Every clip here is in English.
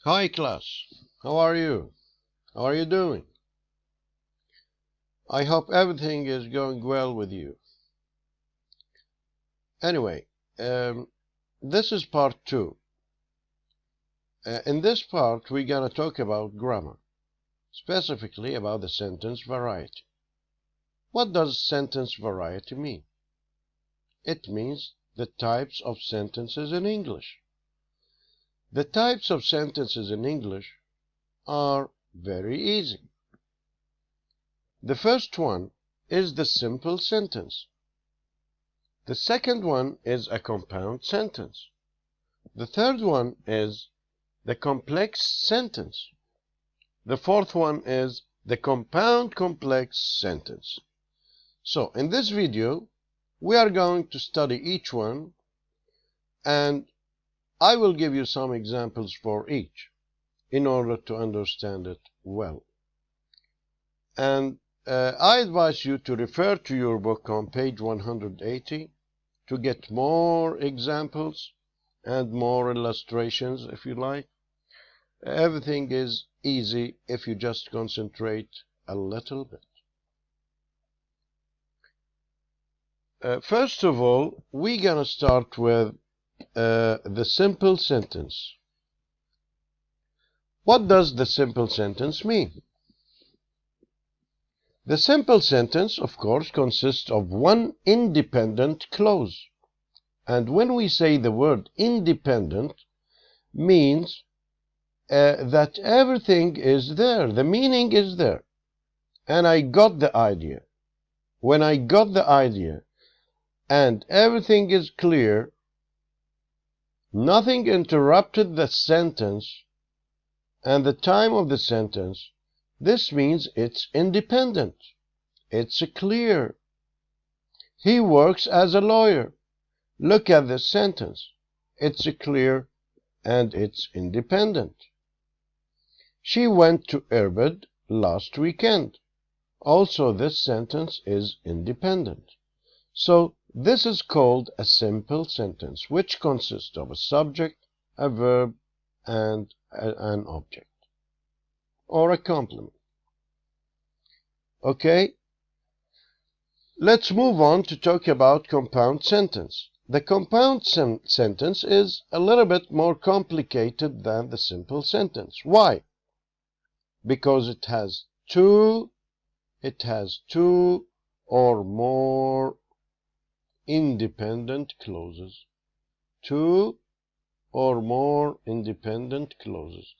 Hi class, how are you? How are you doing? I hope everything is going well with you. Anyway, um, this is part 2. In this part, we're going to talk about grammar, specifically about the sentence variety. What does sentence variety mean? It means the types of sentences in English. The types of sentences in English are very easy. The first one is the simple sentence. The second one is a compound sentence. The third one is the complex sentence. The fourth one is the compound complex sentence. So, in this video, we are going to study each one, and I will give you some examples for each in order to understand it well. And I advise you to refer to your book on page 180 to get more examples and more illustrations if you like. Everything is easy if you just concentrate a little bit. First of all, we're gonna start with the simple sentence. What does the simple sentence mean? The simple sentence, of course, consists of one independent clause. And when we say the word independent, means that everything is there, the meaning is there. And I got the idea. When I got the idea and everything is clear, nothing interrupted the sentence and the time of the sentence, this means it's independent. It's clear. He works as a lawyer. Look at this sentence. It's clear and it's independent. She went to Irbid last weekend. Also, this sentence is independent. So, this is called a simple sentence, which consists of a subject, a verb, and an object, or a complement. Okay? Let's move on to talk about compound sentence. The compound sentence is a little bit more complicated than the simple sentence. Why? Because it has two or more independent clauses. Two or more independent clauses.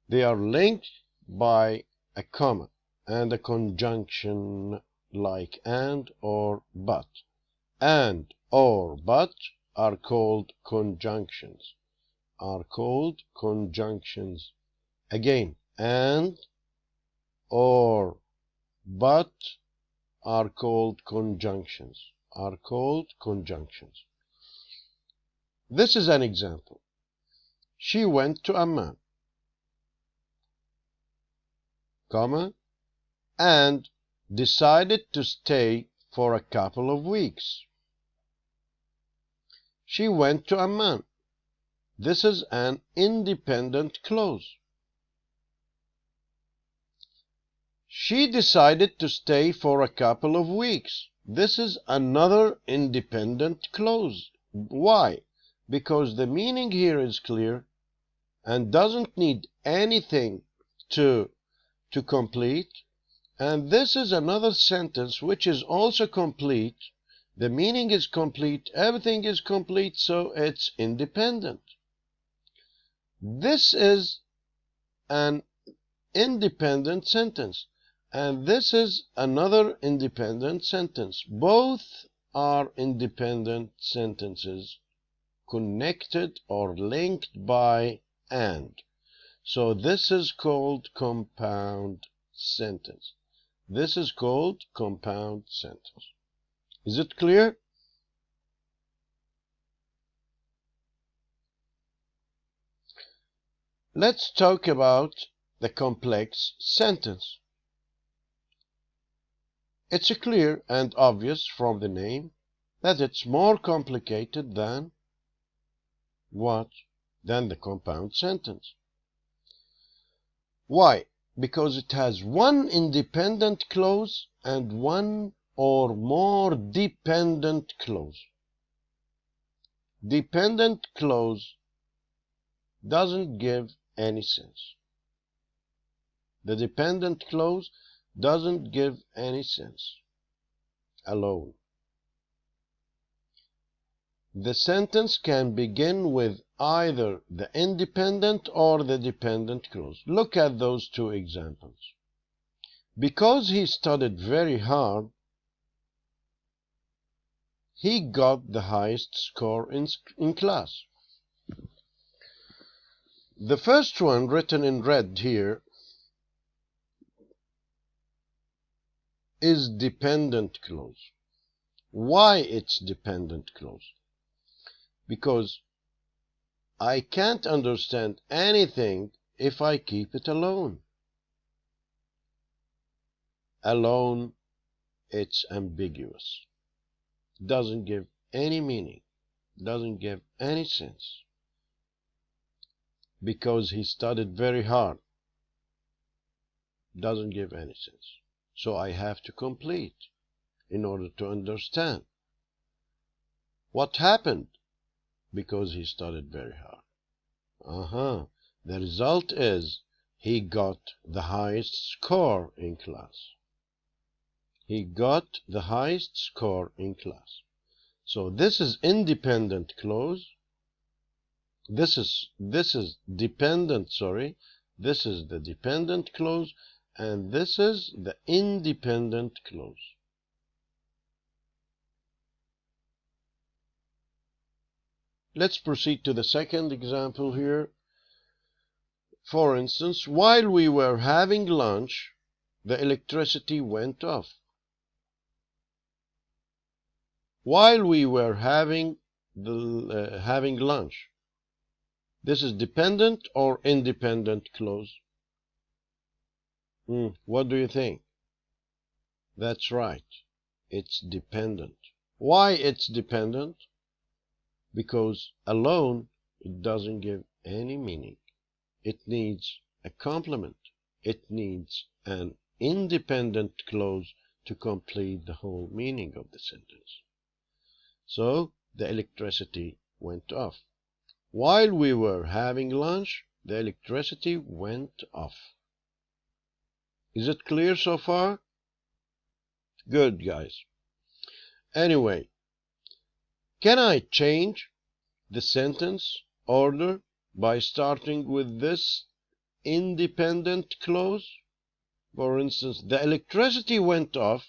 They are linked by a comma and a conjunction like and or but. And or but are called conjunctions. Again, and or but are called conjunctions. This is an example. She went to Amman, comma, and decided to stay for a couple of weeks. She went to Amman. This is an independent clause. She decided to stay for a couple of weeks. This is another independent clause. Why? Because the meaning here is clear and doesn't need anything to complete. And this is another sentence which is also complete. The meaning is complete, everything is complete, so it's independent. This is an independent sentence, and this is another independent sentence. Both are independent sentences connected or linked by and. So this is called compound sentence. This is called compound sentence. Is it clear? Let's talk about the complex sentence. It's clear and obvious from the name that it's more complicated than what? Than the compound sentence. Why? Because it has one independent clause and one or more dependent clause. Dependent clause doesn't give any sense. The dependent clause doesn't give any sense alone. The sentence can begin with either the independent or the dependent clause. Look at those two examples. Because he studied very hard, he got the highest score in class. The first one, written in red here, is dependent clause. Why it's dependent clause? Because I can't understand anything if I keep it alone. Alone, it's ambiguous. Doesn't give any meaning. Doesn't give any sense. Because he studied very hard. Doesn't give any sense. So I have to complete in order to understand what happened because he studied very hard. The result is he got the highest score in class. He got the highest score in class. So this is independent clause. This is dependent, sorry. This is the dependent clause, and this is the independent clause. Let's proceed to the second example here. For instance, while we were having lunch, the electricity went off. While we were having lunch. This is dependent or independent clause? What do you think? That's right. It's dependent. Why it's dependent? Because alone it doesn't give any meaning. It needs a complement. It needs an independent clause to complete the whole meaning of the sentence. So the electricity went off. While we were having lunch, the electricity went off. Is it clear so far? Good, guys. Anyway, can I change the sentence order by starting with this independent clause? For instance, the electricity went off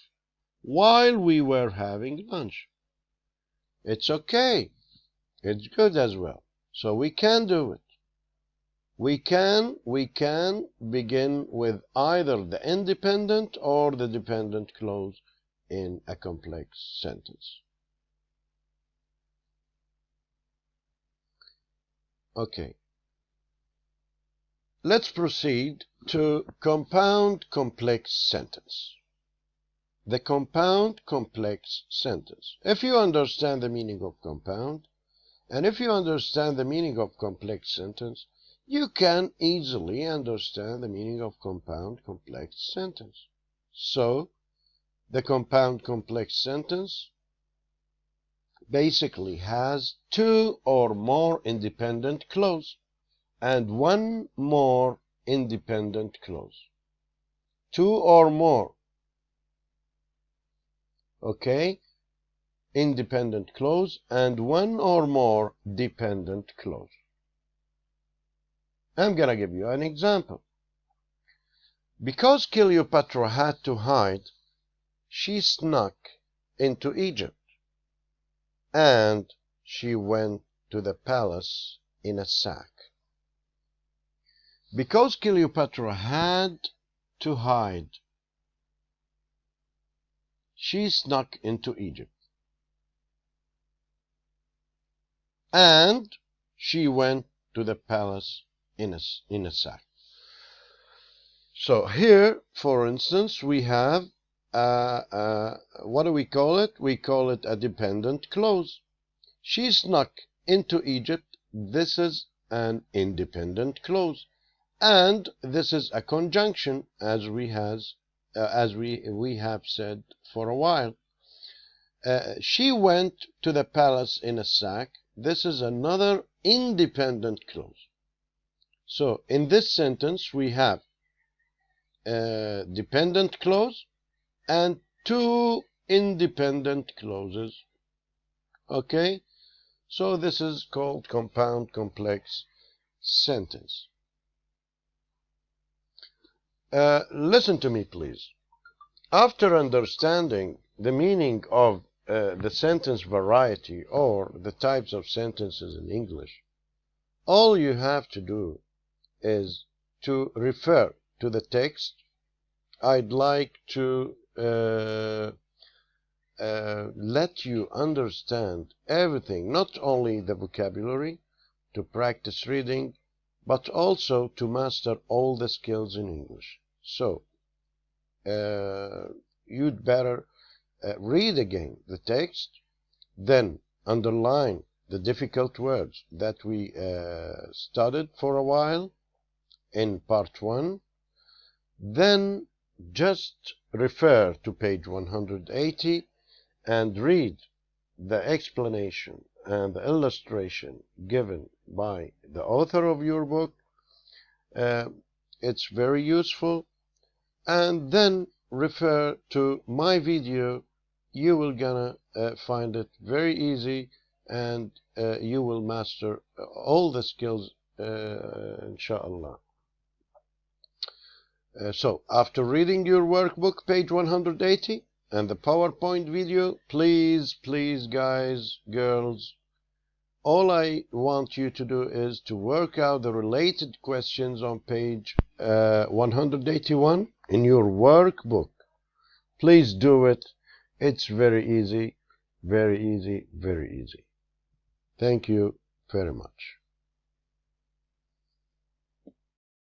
while we were having lunch. It's okay. It's good as well. So we can do it. We can begin with either the independent or the dependent clause in a complex sentence. Okay. Let's proceed to compound complex sentence. The compound complex sentence. If you understand the meaning of compound, and if you understand the meaning of complex sentence, you can easily understand the meaning of compound complex sentence. So, the compound complex sentence basically has two or more independent clause and one more independent clause. Two or more. Okay? Independent clause and one or more dependent clause. I'm gonna give you an example. Because Cleopatra had to hide, she snuck into Egypt, and she went to the palace in a sack. Because Cleopatra had to hide, she snuck into Egypt, and she went to the palace in a sack. So here, for instance, we have what do we call it? We call it a dependent clause. She snuck into Egypt. This is an independent clause. And this is a conjunction, as we have said for a while. She went to the palace in a sack. This is another independent clause. So in this sentence we have a dependent clause and two independent clauses. Okay, so this is called compound complex sentence. Listen to me, please. After understanding the meaning of the sentence variety or the types of sentences in English, all you have to do is to refer to the text. I'd like to let you understand everything, not only the vocabulary, to practice reading, but also to master all the skills in English. So, you'd better read again the text, then underline the difficult words that we studied for a while in part 1, then just refer to page 180 and read the explanation and the illustration given by the author of your book. It's very useful. And then refer to my video. You will gonna find it very easy, and you will master all the skills, inshallah. So after reading your workbook, page 180, and the PowerPoint video, please, guys, girls, all I want you to do is to work out the related questions on page 181 in your workbook. Please do it. It's very easy, very easy, very easy. Thank you very much.